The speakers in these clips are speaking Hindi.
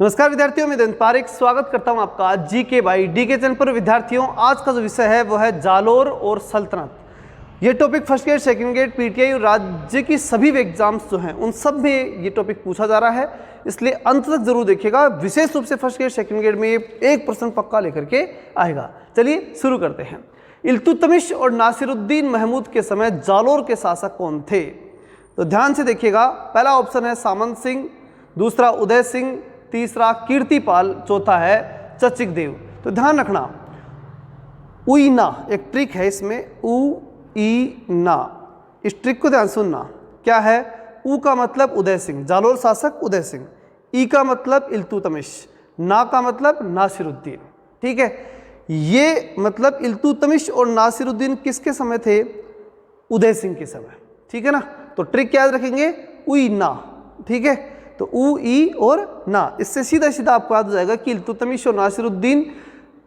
नमस्कार विद्यार्थियों, मैं दंत पारेख स्वागत करता हूं आपका जीके बाई डीके चैनल पर। विद्यार्थियों, आज का जो विषय है वो है जालोर और सल्तनत। ये topic first grade, second grade, PTI और राज्य की सभी एग्जाम्स जो हैं उन सब में ये टॉपिक पूछा जा रहा है, इसलिए अंत तक जरूर देखिएगा। विशेष रूप से फर्स्ट ग्रेड सेकंड ग्रेड में ये एक प्रश्न पक्का लेकर के आएगा। चलिए शुरू करते हैं। इल्तुतमिश और नासिरुद्दीन महमूद के समय जालोर के शासक कौन थे? तो ध्यान से देखिएगा। पहला ऑप्शन है सामंत सिंह, दूसरा उदय सिंह, तीसरा कीर्तिपाल, चौथा है चचिक देव। तो ध्यान रखना, उईना एक ट्रिक है इसमें, उ ई ना, इस ट्रिक को ध्यान सुनना। क्या है? उ का मतलब उदय सिंह, जालोर शासक उदय सिंह। ई का मतलब इल्तुतमिश, ना का मतलब नासिरुद्दीन। ठीक है, ये मतलब इल्तुतमिश और नासिरुद्दीन किसके समय थे? उदय सिंह के समय। ठीक है ना, तो ट्रिक याद रखेंगे, उई ना। ठीक है, तो उ ई और ना, इससे सीधा सीधा आपको याद हो जाएगा कि इल्तुतमिश और नासिरुद्दीन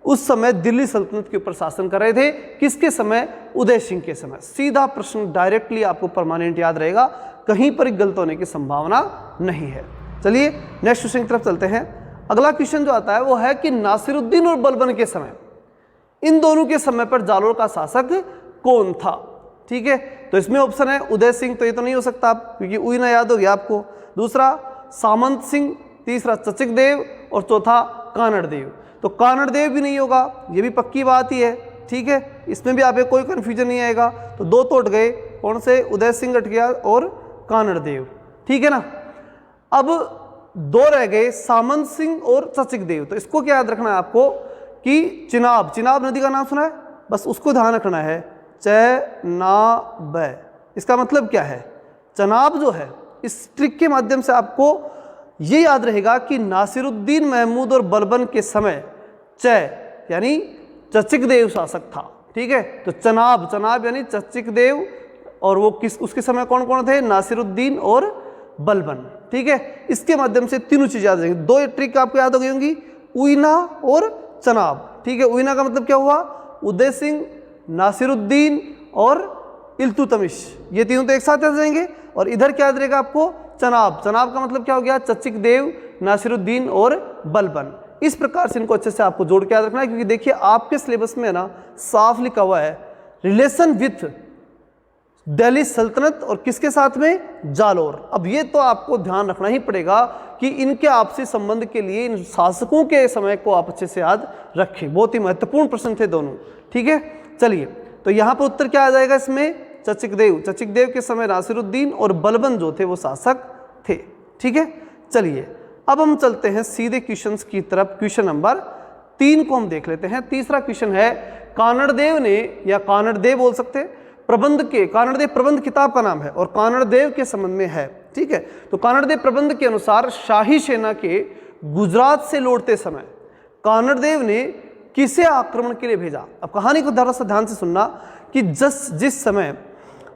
उस समय दिल्ली सल्तनत के ऊपर शासन कर रहे थे। किसके समय? उदय सिंह के समय। सीधा प्रश्न डायरेक्टली आपको परमानेंट याद रहेगा, कहीं पर गलत होने की संभावना नहीं है। चलिए नेक्स्ट क्वेश्चन की तरफ चलते हैं। अगला क्वेश्चन जो आता है वो है कि नासिरुद्दीन और बलबन के समय, इन दोनों के समय पर जालोर का शासक कौन था? ठीक है, तो इसमें ऑप्शन है उदय सिंह, तो ये तो नहीं हो सकता आप, क्योंकि उई ना याद हो गया आपको। दूसरा सामंत सिंह, तीसरा चचिक देव और चौथा कानड़ देव। तो कानड़ देव भी नहीं होगा, ये भी पक्की बात ही है। ठीक है, इसमें भी आप कोई कन्फ्यूजन नहीं आएगा। तो दो तो हट गए, कौन से? उदय सिंह हट गया और कानड़ देव। ठीक है ना, अब दो रह गए, सामंत सिंह और चचिक देव। तो इसको क्या याद रखना है आपको कि चिनाब नदी का नाम सुना है? बस उसको ध्यान रखना है, चनाब। इसका मतलब क्या है? चनाब जो है, इस ट्रिक के माध्यम से आपको ये याद रहेगा कि नासिरुद्दीन महमूद और बलबन के समय यानी चचिक देव शासक था। ठीक है, तो चनाब यानी चचिक देव, और वो उसके समय कौन कौन थे? नासिरुद्दीन और बलबन। ठीक है, इसके माध्यम से तीनों चीजें याद रहेंगी। दो ट्रिक आपको याद हो गई होंगी, उईना और चनाब। ठीक है, उईना का मतलब क्या हुआ? उदय सिंह, नासिरुद्दीन और इल्तुतमिश, ये तीनों तो एक साथ याद रहेंगे। और इधर क्या याद रहेगा आपको? चनाब का मतलब क्या हो गया? चचिक देव, नासिरुद्दीन और बलबन। इस प्रकार से इनको अच्छे से आपको जोड़ के याद रखना है, क्योंकि देखिए आपके सिलेबस में ना साफ लिखा हुआ है रिलेशन विथ दिल्ली सल्तनत और किसके साथ में? जालोर। अब ये तो आपको ध्यान रखना ही पड़ेगा कि इनके आपसी संबंध के लिए इन शासकों के समय को आप अच्छे से याद रखें। बहुत ही महत्वपूर्ण प्रश्न थे दोनों। ठीक है, चलिए तो यहाँ पर उत्तर क्या आ जाएगा इसमें? चचिक देव के समय नासिरुद्दीन और बलबन जो थे वो शासक थे। ठीक है, चलिए अब हम चलते हैं सीधे क्वेश्चंस की तरफ। क्वेश्चन नंबर 3 को हम देख लेते हैं। तीसरा क्वेश्चन है, कानड़ देव ने, या कानड़ देव बोल सकते हैं, प्रबंध के, कानड़ देव प्रबंध किताब का नाम है और कानड़ देव के संबंध में है। ठीक है, तो कानड़ देव प्रबंध के अनुसार शाही सेना के गुजरात से लौटते समय कानड़ देव ने किसे आक्रमण के लिए भेजा? अब कहानी को जरा सा ध्यान से सुनना कि जिस समय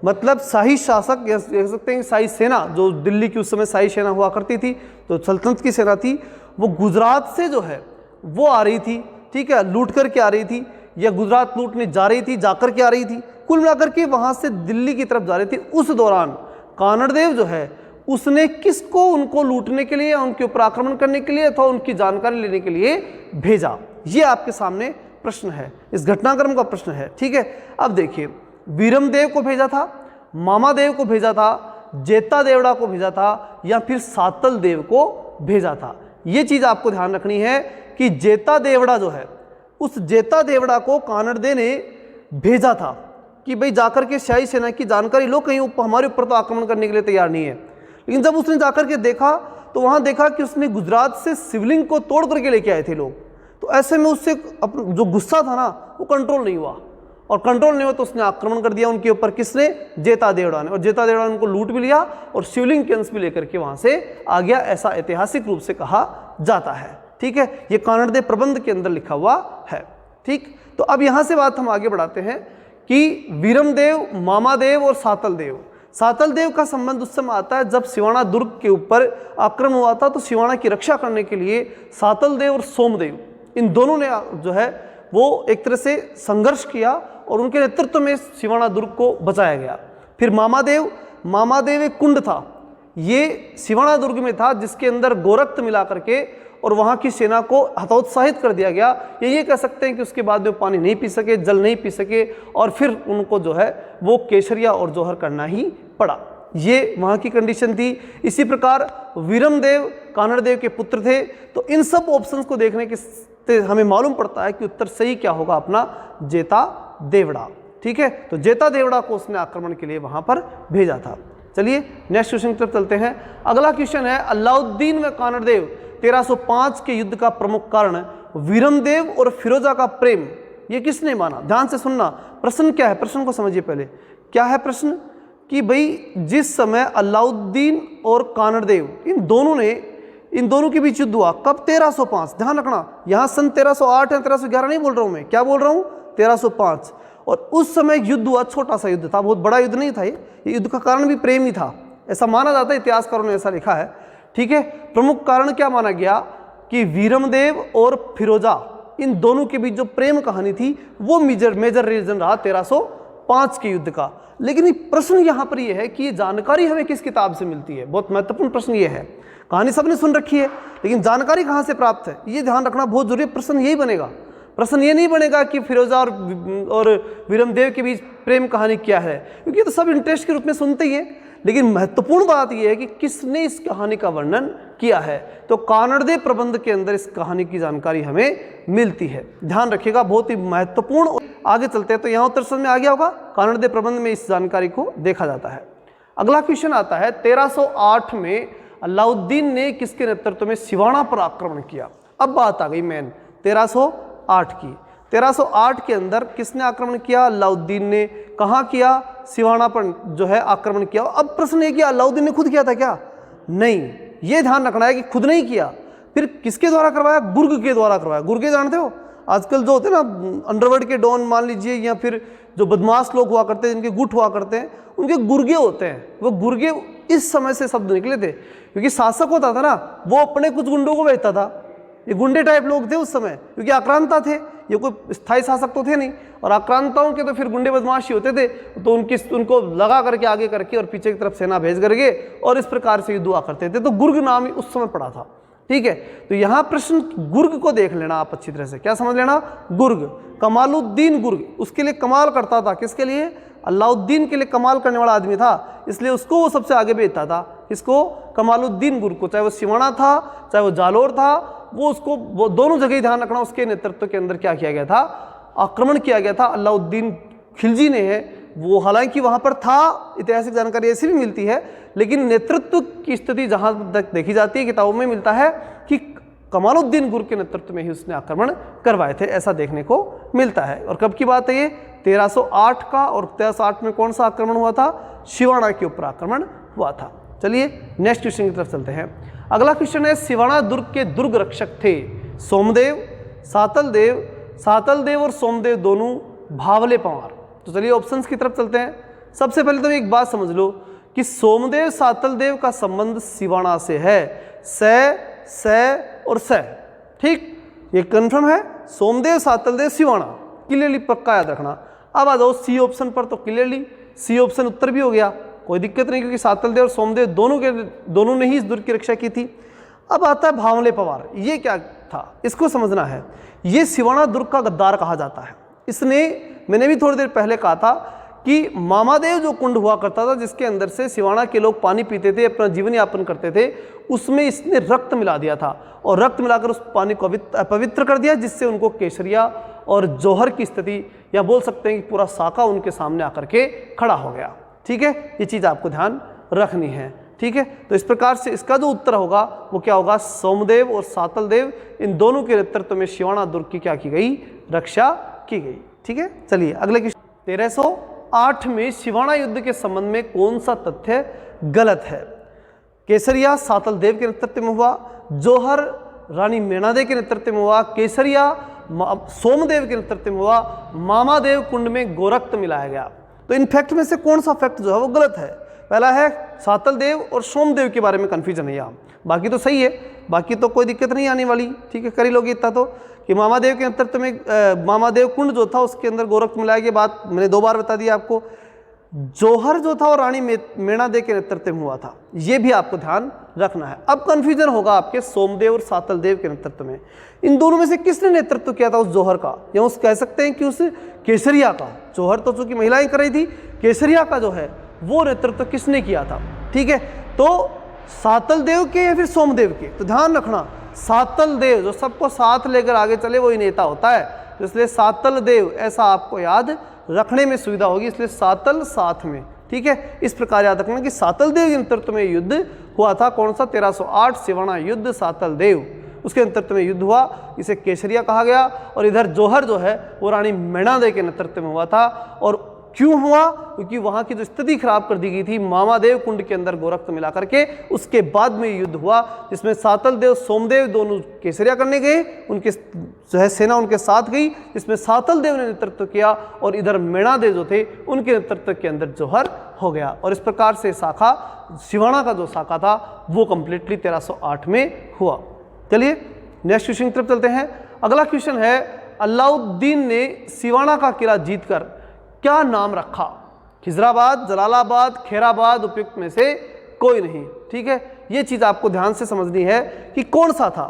मतलब शाही शासक, कह सकते हैं शाही सेना, जो दिल्ली की उस समय शाही सेना हुआ करती थी, तो सल्तनत की सेना थी, वो गुजरात से जो है वो आ रही थी। ठीक है, लूट करके आ रही थी, या गुजरात लूटने जा रही थी, जाकर के आ रही थी, कुल मिलाकर के वहां से दिल्ली की तरफ जा रही थी। उस दौरान कानड़ देव जो है उसने किसको उनको लूटने के लिए, उनके ऊपर आक्रमण करने के लिए अथवा उनकी जानकारी लेने के लिए भेजा? ये आपके सामने प्रश्न है, इस घटनाक्रम का प्रश्न है। ठीक है, अब देखिए, वीरम देव को भेजा था, मामा देव को भेजा था, जेता देवड़ा को भेजा था, या फिर सातल देव को भेजा था? ये चीज आपको ध्यान रखनी है कि जेता देवड़ा जो है, उस जेता देवड़ा को कानड़ देव ने भेजा था कि भाई जाकर के शाही सेना की जानकारी लो, कहीं हमारे ऊपर तो आक्रमण करने के लिए तैयार नहीं है। लेकिन जब उसने जाकर के देखा तो वहां देखा कि उसने गुजरात से शिवलिंग को तोड़ करके लेके आए थे लोग। तो ऐसे में उससे जो गुस्सा था ना वो कंट्रोल नहीं हुआ, और कंट्रोल नहीं हुआ तो उसने आक्रमण कर दिया उनके ऊपर। किसने? जेता देवड़ा ने। और जेता देवड़ा ने उनको लूट भी लिया और शिवलिंग के अंश भी लेकर के वहां से आ गया, ऐसा ऐतिहासिक रूप से कहा जाता है। ठीक है, ये कानड़ देव प्रबंध के अंदर लिखा हुआ है। ठीक, तो अब यहां से बात हम आगे बढ़ाते हैं कि वीरम देव, मामा देव और सातल देव का संबंध उस समय आता है जब सिवाना दुर्ग के ऊपर आक्रमण हुआ था। तो सिवाना की रक्षा करने के लिए सातल देव और सोमदेव, इन दोनों ने जो है वो एक तरह से संघर्ष किया और उनके नेतृत्व में सिवाना दुर्ग को बचाया गया। फिर मामा देव एक कुंड था, ये सिवाना दुर्ग में था जिसके अंदर गोरक्त मिला करके और वहाँ की सेना को हतोत्साहित कर दिया गया। ये कह सकते हैं कि उसके बाद में पानी नहीं पी सके, जल नहीं पी सके, और फिर उनको जो है वो केसरिया और जौहर करना ही पड़ा। ये वहाँ की कंडीशन थी। इसी प्रकार वीरमदेव कानड़देव के पुत्र थे। तो इन सब ऑप्शंस को देखने के हमें मालूम पड़ता है कि उत्तर सही क्या होगा अपना, जेता देवड़ा। ठीक है, तो जेता देवड़ा को उसने आक्रमण के लिए वहाँ पर भेजा था। चलिए नेक्स्ट क्वेश्चन की तरफ चलते हैं। अगला क्वेश्चन है, अलाउद्दीन व कानड़देव 1305 के युद्ध का प्रमुख कारण वीरमदेव और फिरोजा का प्रेम, ये किसने माना? ध्यान से सुनना, प्रश्न क्या है, प्रश्न को समझिए पहले। क्या है प्रश्न? कि भाई जिस समय अलाउद्दीन और कानड़देव इन दोनों के बीच युद्ध हुआ, कब? 1305। ध्यान रखना, यहाँ सन 1308 या 1311 नहीं बोल रहा हूँ मैं, क्या बोल रहा हूँ? 1305। और उस समय युद्ध हुआ, छोटा सा युद्ध था, बहुत बड़ा युद्ध नहीं था। ये युद्ध का कारण भी प्रेम ही था, ऐसा माना जाता है, इतिहासकारों ने ऐसा लिखा है। ठीक है, प्रमुख कारण क्या माना गया? कि वीरमदेव और फिरोजा इन दोनों के बीच जो प्रेम कहानी थी वो मेजर रीजन रहा 1305 के युद्ध का। लेकिन प्रश्न यहाँ पर यह है कि ये जानकारी हमें किस किताब से मिलती है? बहुत महत्वपूर्ण प्रश्न ये है। कहानी सबने सुन रखी है, लेकिन जानकारी कहाँ से प्राप्त है, ये ध्यान रखना बहुत जरूरी है। प्रश्न यही बनेगा, प्रश्न ये नहीं बनेगा कि फिरोजा और वीरमदेव के बीच प्रेम कहानी क्या है, क्योंकि तो सब इंटरेस्ट के रूप में सुनते ही हैं। लेकिन महत्वपूर्ण बात यह है कि किसने इस कहानी का वर्णन किया है। तो कानड़देव प्रबंध के अंदर इस कहानी की जानकारी हमें मिलती है, ध्यान रखिएगा, बहुत ही महत्वपूर्ण। आगे चलते हैं, तो यहाँ उत्तर समझ में आ गया होगा, कानड़देव प्रबंध में इस जानकारी को देखा जाता है। अगला क्वेश्चन आता है, 1308 में अलाउद्दीन ने किसके नेतृत्व में सिवाना पर आक्रमण किया? अब बात आ गई मेन 1308 की। 1308 के अंदर किसने आक्रमण किया? अलाउद्दीन ने। कहाँ किया? सिवाना पर जो है आक्रमण किया। अब प्रश्न है कि अलाउद्दीन ने खुद किया था क्या? नहीं, ये ध्यान रखना है कि खुद नहीं किया। फिर किसके द्वारा करवाया? गुर्ग के द्वारा करवाया। गुर्गे जानते हो, आजकल जो होते हैं ना अंडरवर्ल्ड के डॉन मान लीजिए, या फिर जो बदमाश लोग हुआ करते हैं, जिनके गुट हुआ करते हैं, उनके गुर्गे होते हैं। वो गुर्गे इस समय से शब्द निकले थे, क्योंकि शासक होता था ना, वो अपने कुछ गुंडों को भेजता था। ये गुंडे टाइप लोग थे उस समय, क्योंकि आक्रांता थे, ये कोई स्थायी शासक तो थे नहीं, और आक्रांताओं के तो फिर गुंडे बदमाशी होते थे। तो उनको लगा करके आगे करके और पीछे की तरफ सेना भेज करके और इस प्रकार से युद्ध हुआ करते थे। तो गुर्ग नाम ही उस समय पड़ा था। ठीक है, तो यहाँ प्रश्न गुर्ग को देख लेना आप अच्छी तरह से, क्या समझ लेना? गुर्ग, कमालुद्दीन गुर्ग, उसके लिए कमाल करता था। किसके लिए? अलाउद्दीन के लिए कमाल करने वाला आदमी था, इसलिए उसको वो सबसे आगे भेजता था। इसको कमालुद्दीन गुर्ग को, चाहे वो सिवाना था चाहे वो जालोर था, वो दोनों जगह ध्यान रखना, उसके नेतृत्व के अंदर क्या किया गया था? आक्रमण किया गया था। अलाउद्दीन खिलजी ने है वो, हालांकि वहां पर था, ऐतिहासिक जानकारी ऐसी भी मिलती है, लेकिन नेतृत्व की स्थिति जहां तक देखी जाती है किताबों में मिलता है कि कमालुद्दीन गुर्ग के नेतृत्व में ही उसने आक्रमण करवाए थे, ऐसा देखने को मिलता है। और कब की बात है ये? 1308 का। और 1308 में कौन सा आक्रमण हुआ था? सिवाना के ऊपर आक्रमण हुआ था। चलिए नेक्स्ट क्वेश्चन की तरफ चलते हैं। अगला क्वेश्चन है, सिवाना दुर्ग के दुर्ग रक्षक थे सोमदेव, सातलदेव और सोमदेव दोनों भावले पंवार। तो चलिए ऑप्शंस की तरफ चलते हैं। सबसे पहले तो एक बात समझ लो कि सोमदेव सातलदेव का संबंध सिवाना से है, और स। ठीक, ये कंफर्म है, सोमदेव सातलदेव सिवाना, क्लियरली पक्का याद रखना। अब आ जाओ सी ऑप्शन पर, तो क्लियरली सी ऑप्शन उत्तर भी हो गया, कोई दिक्कत नहीं, क्योंकि सातलदेव और सोमदेव दोनों ने ही इस दुर्ग की रक्षा की थी। अब आता है भावले पंवार, ये क्या था इसको समझना है। ये सिवाना दुर्ग का गद्दार कहा जाता है। मैंने भी थोड़ी देर पहले कहा था कि मामादेव जो कुंड हुआ करता था, जिसके अंदर से सिवाना के लोग पानी पीते थे, अपना जीवन यापन करते थे, उसमें इसने रक्त मिला दिया था, और रक्त मिलाकर उस पानी को अपवित्र कर दिया, जिससे उनको केसरिया और जौहर की स्थिति, या बोल सकते हैं कि पूरा साका उनके सामने आकर के खड़ा हो गया। ठीक है, ये चीज़ आपको ध्यान रखनी है। ठीक है, तो इस प्रकार से इसका जो उत्तर होगा वो क्या होगा? सोमदेव और सातलदेव, इन दोनों के नेतृत्व में सिवाना दुर्ग की क्या की गई? रक्षा की गई। ठीक है, चलिए अगले क्वेश्चन। 1308 में सिवाना युद्ध के संबंध में कौन सा तथ्य गलत है? केसरिया सातलदेव के नेतृत्व में हुआ, जौहर रानी मेणादेव के नेतृत्व में हुआ, केसरिया सोमदेव के नेतृत्व में हुआ, मामादेव कुंड में गोरक्त मिलाया गया। तो इन फैक्ट में से कौन सा फैक्ट जो है वो गलत है? पहला है सातलदेव और सोमदेव के बारे में कन्फ्यूजन है यहाँ, बाकी तो सही है, बाकी तो कोई दिक्कत नहीं आने वाली। ठीक है, करी लोगे इतना तो कि मामादेव के नेतृत्व में मामादेव कुंड जो था उसके अंदर गोरक्त मिलाया गया, बात मैंने 2 बार बता दी आपको। जौहर जो था वो रानी मेणादेवी के नेतृत्व में हुआ था, ये भी आपको ध्यान रखना है। अब कंफ्यूजन होगा आपके सोमदेव और सातल देव के नेतृत्व में, इन दोनों में से किसने नेतृत्व किया था उस जौहर का, या उस कह सकते हैं कि उस केसरिया का। जौहर तो चूंकि महिलाएं कर रही थी, केसरिया का जो है वो नेतृत्व किसने किया था। ठीक है, तो सातल देव के या फिर सोमदेव के, तो ध्यान रखना सातल देव जो सबको साथ लेकर आगे चले वही नेता होता है, तो इसलिए सातल देव ऐसा आपको याद रखने में सुविधा होगी, इसलिए सातल साथ में। ठीक है, इस प्रकार याद रखना कि सातल देव के नेतृत्व में युद्ध हुआ था। कौन सा? 1308 सिवाना युद्ध, सातल देव उसके नेतृत्व में युद्ध हुआ, इसे केसरिया कहा गया। और इधर जौहर जो है वो रानी मेणादेवी के नेतृत्व में हुआ था। और क्यों हुआ? क्योंकि वहाँ की जो स्थिति खराब कर दी गई थी मामादेव कुंड के अंदर गोरख मिला करके, उसके बाद में युद्ध हुआ जिसमें सातल देव सोमदेव दोनों केसरिया करने गए, उनके जो है सेना उनके साथ गई, जिसमें सातल देव ने नेतृत्व किया और इधर मेणादेव जो थे उनके नेतृत्व के अंदर जौहर हो गया। और इस प्रकार से शाखा सिवाना का जो शाखा था वो कंप्लीटली 1308 में हुआ। चलिए नेक्स्ट क्वेश्चन की तरफ चलते हैं। अगला क्वेश्चन है, अलाउद्दीन ने सिवाना का किला जीतकर क्या नाम रखा? खिजराबाद, जलालाबाद, खैराबाद, उपयुक्त में से कोई नहीं। ठीक है, ये चीज आपको ध्यान से समझनी है कि कौन सा था।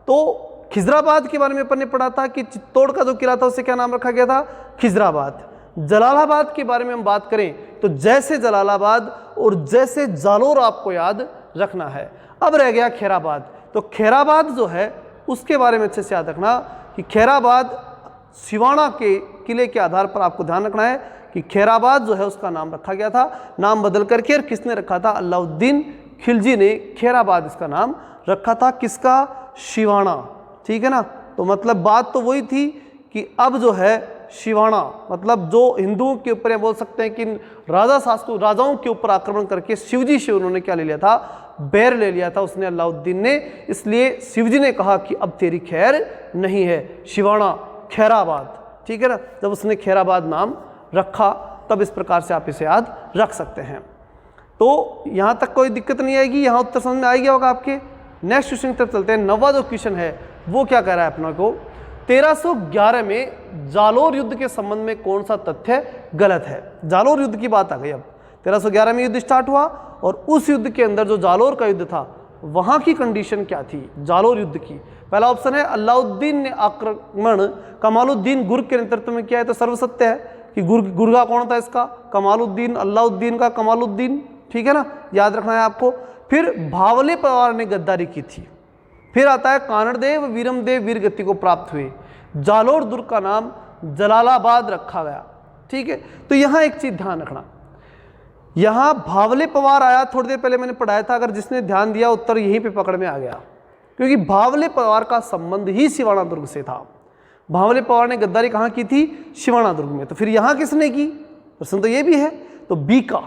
तो खिजराबाद के बारे में अपन ने पढ़ा था कि चित्तौड़ का जो किला था उसे क्या नाम रखा गया था? खिजराबाद। जलालाबाद के बारे में हम बात करें तो जैसे जलालाबाद और जैसे जालोर आपको याद रखना है। अब रह गया खैराबाद, तो खैराबाद जो है उसके बारे में अच्छे से याद रखना कि खैराबाद सिवाना के किले के आधार पर आपको ध्यान रखना है कि खैराबाद जो है उसका नाम रखा गया था, नाम बदल करके। और किसने रखा था? अलाउद्दीन खिलजी ने खैराबाद इसका नाम रखा था। किसका? सिवाना। ठीक है ना, तो मतलब बात तो वही थी कि अब जो है सिवाना मतलब जो हिंदुओं के ऊपर बोल सकते हैं कि राजाओं के ऊपर आक्रमण करके शिवजी से उन्होंने क्या ले लिया था? बैर ले लिया था उसने, अलाउद्दीन ने। इसलिए शिवजी ने कहा कि अब तेरी खैर नहीं है, सिवाना खैराबाद। ठीक है ना, जब उसने खैराबाद नाम रखा तब इस प्रकार से आप इसे याद रख सकते हैं। तो यहाँ तक कोई दिक्कत नहीं आएगी, यहाँ उत्तर समझ में आ गया होगा आपके। नेक्स्ट क्वेश्चन की तरफ चलते हैं। 9वां जो क्वेश्चन है वो क्या कह रहा है अपना को, 1311 में जालोर युद्ध के संबंध में कौन सा तथ्य गलत है? जालोर युद्ध की बात आ गई। अब 1311 में युद्ध स्टार्ट हुआ और उस युद्ध के अंदर जो जालोर का युद्ध था वहां की कंडीशन क्या थी जालोर युद्ध की? पहला ऑप्शन है अलाउद्दीन ने आक्रमण कमालुद्दीन गुर्ग के नेतृत्व में किया है, तो सर्वसत्य है कि गुर्गा कौन था इसका? कमालुद्दीन, अलाउद्दीन का कमालुद्दीन। ठीक है ना, याद रखना है आपको। फिर भावले परिवार ने गद्दारी की थी। फिर आता है कानड़देव वीरमदेव वीरगति को प्राप्त हुए। जालोर दुर्ग का नाम जलालाबाद रखा गया। ठीक है, तो यहाँ एक चीज ध्यान रखना, यहाँ भावले पवार आया, थोड़ी देर पहले मैंने पढ़ाया था, अगर जिसने ध्यान दिया उत्तर यहीं पे पकड़ में आ गया, क्योंकि भावले पवार का संबंध ही सिवाना दुर्ग से था। भावले पवार ने गद्दारी कहाँ की थी? सिवाना दुर्ग में। तो फिर यहाँ किसने की? प्रश्न तो ये भी है। तो बीका,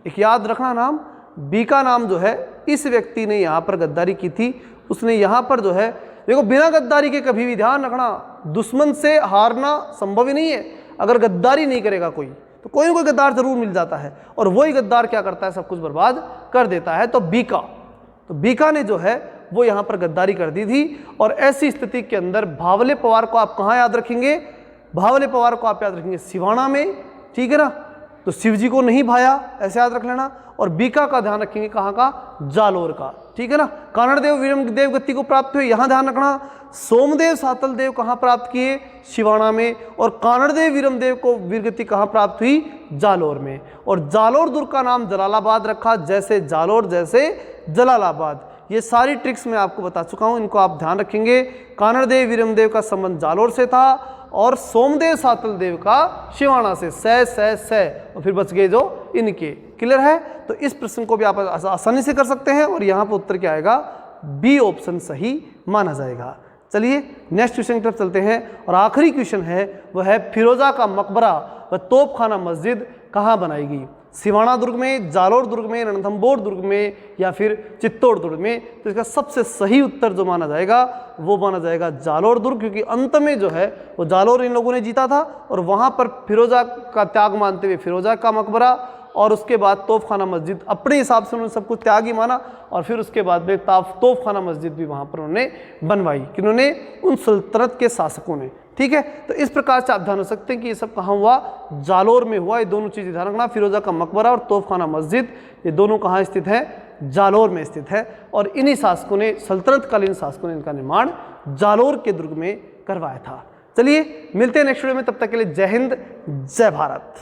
एक याद रखना नाम, बीका नाम जो है इस व्यक्ति ने यहाँ पर गद्दारी की थी। उसने यहाँ पर जो है, देखो बिना गद्दारी के कभी भी ध्यान रखना दुश्मन से हारना संभव ही नहीं है। अगर गद्दारी नहीं करेगा कोई तो कोई ना कोई गद्दार जरूर मिल जाता है, और वही गद्दार क्या करता है? सब कुछ बर्बाद कर देता है। तो बीका ने जो है वो यहाँ पर गद्दारी कर दी थी। और ऐसी स्थिति के अंदर भावले पवार को आप कहाँ याद रखेंगे? भावले पवार को आप याद रखेंगे सिवाना में। ठीक है ना, तो शिवजी को नहीं भाया, ऐसे याद रख लेना। और बीका का ध्यान रखेंगे कहाँ का? जालोर का। ठीक है ना, कानड़देव वीरमदेव गति को प्राप्त हुए, यहाँ ध्यान रखना। सोमदेव सातल देव कहाँ प्राप्त किए? सिवाना में। और कानड़देव वीरमदेव को वीरगति कहाँ प्राप्त हुई? जालोर में। और जालोर दुर्ग का नाम जलालाबाद रखा, जैसे जालोर जैसे जलालाबाद। ये सारी ट्रिक्स मैं आपको बता चुका हूँ, इनको आप ध्यान रखेंगे। कानड़देव वीरमदेव का संबंध जालोर से था और सोमदेव सातल देव का सिवाना से। और फिर बच गए जो इनके। क्लियर है? तो इस प्रश्न को भी आप आसानी से कर सकते हैं और यहाँ पर उत्तर क्या आएगा? बी ऑप्शन सही माना जाएगा। चलिए नेक्स्ट क्वेश्चन की तरफ चलते हैं और आखिरी क्वेश्चन है वह है फिरोजा का मकबरा व तोपखाना मस्जिद कहाँ बनाई गई? सिवाना दुर्ग में, जालोर दुर्ग में, रणथंभौर दुर्ग में या फिर चित्तौड़ दुर्ग में? तो इसका सबसे सही उत्तर जो माना जाएगा वो माना जाएगा जालोर दुर्ग, क्योंकि अंत में जो है वो जालोर इन लोगों ने जीता था और वहाँ पर फिरोजा का त्याग मानते हुए फिरोजा का मकबरा और उसके बाद तोपखाना मस्जिद अपने हिसाब से उन्होंने सब कुछ त्याग ही माना। और फिर उसके बाद में तोपखाना मस्जिद भी वहाँ पर उन्होंने बनवाई, किन्होंने? उन सल्तनत के शासकों ने। ठीक है। तो इस प्रकार से आप ध्यान रख सकते हैं कि ये सब कहाँ हुआ, जालोर में हुआ। ये दोनों चीज़ें ध्यान रखना, फिरोजा का मकबरा और तोपखाना मस्जिद, ये दोनों कहाँ स्थित है, जालोर में स्थित है। और इन्हीं शासकों ने, सल्तनत कालीन शासकों ने इनका निर्माण जालोर के दुर्ग में करवाया था। चलिए मिलते हैं नेक्स्ट वीडियो में, तब तक के लिए जय हिंद, जय भारत।